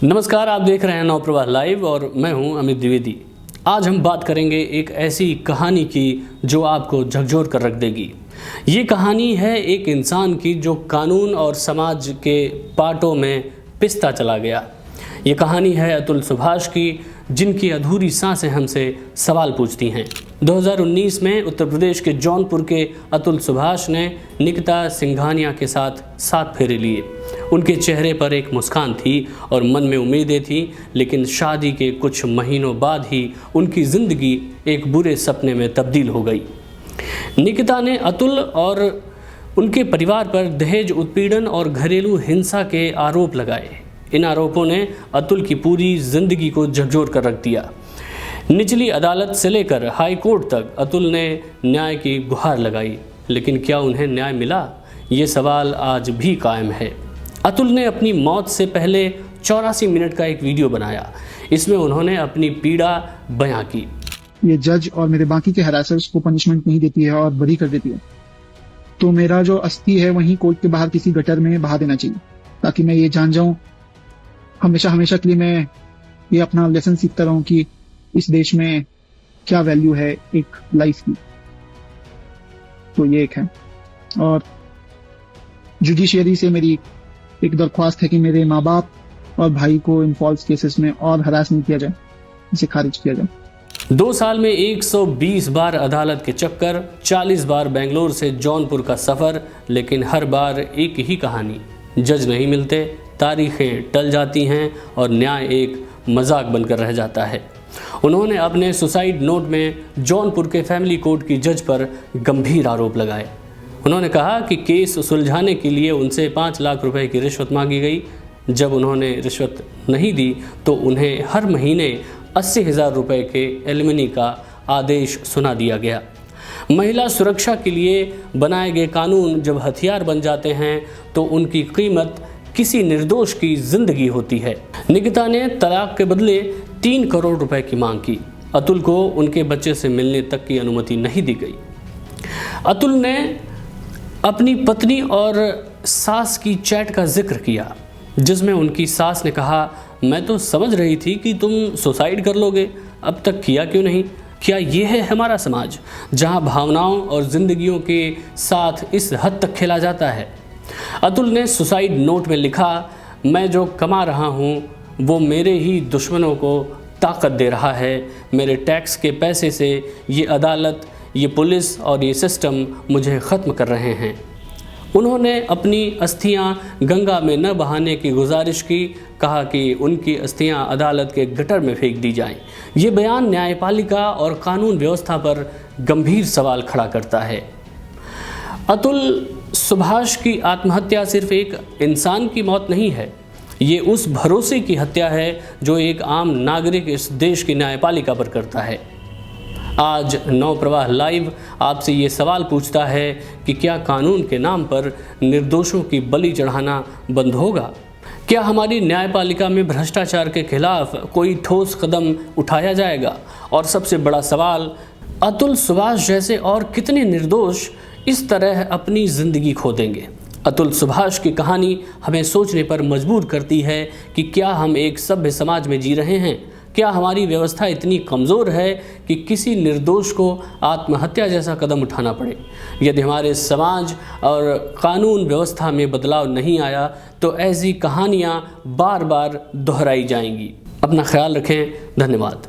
नमस्कार, आप देख रहे हैं नवप्रवाह लाइव और मैं हूं अमित द्विवेदी। आज हम बात करेंगे एक ऐसी कहानी की जो आपको झकझोर कर रख देगी। ये कहानी है एक इंसान की जो कानून और समाज के पाटों में पिसता चला गया। ये कहानी है अतुल सुभाष की, जिनकी अधूरी सांसें हमसे सवाल पूछती हैं। 2019 में उत्तर प्रदेश के जौनपुर के अतुल सुभाष ने निकिता सिंघानिया के साथ 7 फेरे लिए। उनके चेहरे पर एक मुस्कान थी और मन में उम्मीदें थी, लेकिन शादी के कुछ महीनों बाद ही उनकी ज़िंदगी एक बुरे सपने में तब्दील हो गई। निकिता ने अतुल और उनके परिवार पर दहेज उत्पीड़न और घरेलू हिंसा के आरोप लगाए। इन आरोपों ने अतुल की पूरी ज़िंदगी को झकझोर कर रख दिया। निचली अदालत से लेकर हाई कोर्ट तक अतुल ने न्याय की गुहार लगाई, लेकिन क्या उन्हें न्याय मिला? ये सवाल आज भी कायम है। अतुल ने अपनी मौत से पहले 84 मिनट का एक वीडियो बनाया। इसमें उन्होंने अपनी पीड़ा बयां की। ये जज और मेरे बाकी के हरासर्स को पनिशमेंट नहीं देती है और बरी कर देती है, तो मेरा जो अस्थि है वहीं कोर्ट के बाहर किसी गटर में बहा देना चाहिए, ताकि मैं ये जान जाऊं हमेशा के लिए, मैं ये अपना लेसन सीखता रहूं कि इस देश में क्या वैल्यू है एक लाइफ की। तो ये एक है। और जुडिशियरी से मेरी एक दरख्वास्त है कि मेरे माँ बाप और भाई को इन फॉल्स केसेस में और हरास नहीं किया जाए, इसे खारिज किया जाए। 2 साल में 120 बार अदालत के चक्कर, 40 बार बेंगलोर से जौनपुर का सफ़र, लेकिन हर बार एक ही कहानी। जज नहीं मिलते, तारीखें टल जाती हैं और न्याय एक मजाक बनकर रह जाता है। उन्होंने अपने सुसाइड नोट में जौनपुर के फैमिली कोर्ट की जज पर गंभीर आरोप लगाए। उन्होंने कहा कि केस सुलझाने के लिए उनसे 5 लाख रुपए की रिश्वत मांगी गई। जब उन्होंने रिश्वत नहीं दी तो उन्हें हर महीने 80,000 रुपये के एलिमनी का आदेश सुना दिया गया। महिला सुरक्षा के लिए बनाए गए कानून जब हथियार बन जाते हैं तो उनकी कीमत किसी निर्दोष की जिंदगी होती है। निकिता ने तलाक के बदले 3 करोड़ रुपए की मांग की। अतुल को उनके बच्चे से मिलने तक की अनुमति नहीं दी गई। अतुल ने अपनी पत्नी और सास की चैट का जिक्र किया, जिसमें उनकी सास ने कहा, मैं तो समझ रही थी कि तुम सुसाइड कर लोगे, अब तक किया क्यों नहीं? क्या ये है हमारा समाज, जहां भावनाओं और जिंदगियों के साथ इस हद तक खेला जाता है? अतुल ने सुसाइड नोट में लिखा, मैं जो कमा रहा हूँ वो मेरे ही दुश्मनों को ताकत दे रहा है। मेरे टैक्स के पैसे से ये अदालत, ये पुलिस और ये सिस्टम मुझे ख़त्म कर रहे हैं। उन्होंने अपनी अस्थियां गंगा में न बहाने की गुजारिश की, कहा कि उनकी अस्थियां अदालत के गटर में फेंक दी जाएं। ये बयान न्यायपालिका और कानून व्यवस्था पर गंभीर सवाल खड़ा करता है। अतुल सुभाष की आत्महत्या सिर्फ एक इंसान की मौत नहीं है, ये उस भरोसे की हत्या है जो एक आम नागरिक इस देश की न्यायपालिका पर करता है। आज नवप्रवाह लाइव आपसे ये सवाल पूछता है कि क्या कानून के नाम पर निर्दोषों की बलि चढ़ाना बंद होगा? क्या हमारी न्यायपालिका में भ्रष्टाचार के खिलाफ कोई ठोस कदम उठाया जाएगा? और सबसे बड़ा सवाल, अतुल सुभाष जैसे और कितने निर्दोष इस तरह अपनी ज़िंदगी खो देंगे? अतुल सुभाष की कहानी हमें सोचने पर मजबूर करती है कि क्या हम एक सभ्य समाज में जी रहे हैं? क्या हमारी व्यवस्था इतनी कमज़ोर है कि किसी निर्दोष को आत्महत्या जैसा कदम उठाना पड़े? यदि हमारे समाज और कानून व्यवस्था में बदलाव नहीं आया तो ऐसी कहानियाँ बार बार दोहराई जाएंगी। अपना ख्याल रखें। धन्यवाद।